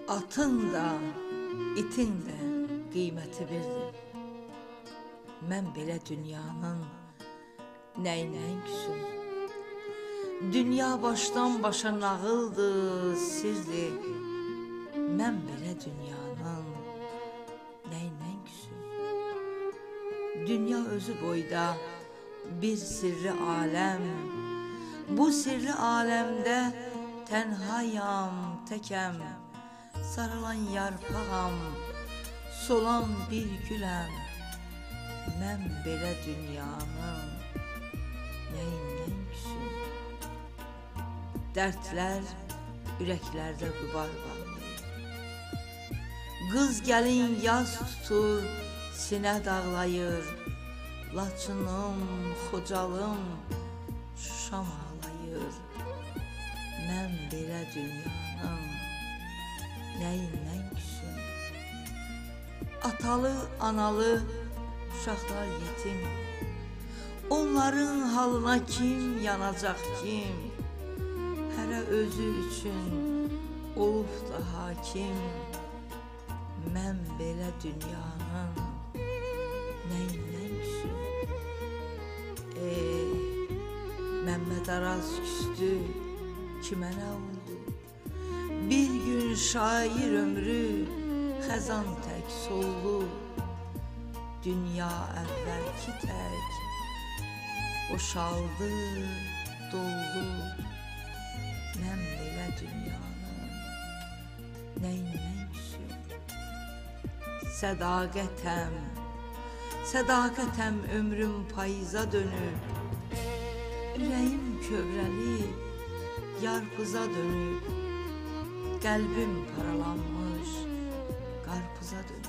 Atın da, itin də qiyməti birdir. Mən belə dünyanın nəyinə küsüm? Dünya başdan başa nağıldır, sirdir. Mən belə dünyanın nəyinə küsüm? Dünya özü boyda bir sirri aləm. Bu sirri aləmdə tənhayam, təkəm. Sarılan yarpağam, solan bir güləm. Mən belə dünyanın nəyindən küsüm? Dərdlər ürəklərdə qubar bağlayır. Qız gəlin yaz tutur, sinə dağlayır. Laçınım, Xocalım, Şuşam ağlayır. Mən belə dünyanın nəyindən küsüm? Atalı, analı, uşaqlar yetim. Onların halına kim yanacaq, kim? Hərə özü üçün olub da hakim. Mən belə dünyanın nəyindən küsüm? Məmməd Araz küstü, kimə nə oldu? Bir gün şair ömrü xəzan tək soldu. Dünya əvvəlki tək boşaldı, doldu. Mən belə dünyanın nəyindən küsüm? Sədaqətəm, sədaqətəm ömrüm payıza dönüb. Ürəyim kövrəlib, yarpıza dönüb. Qəlbim paralanmış, qarpıza dönüb.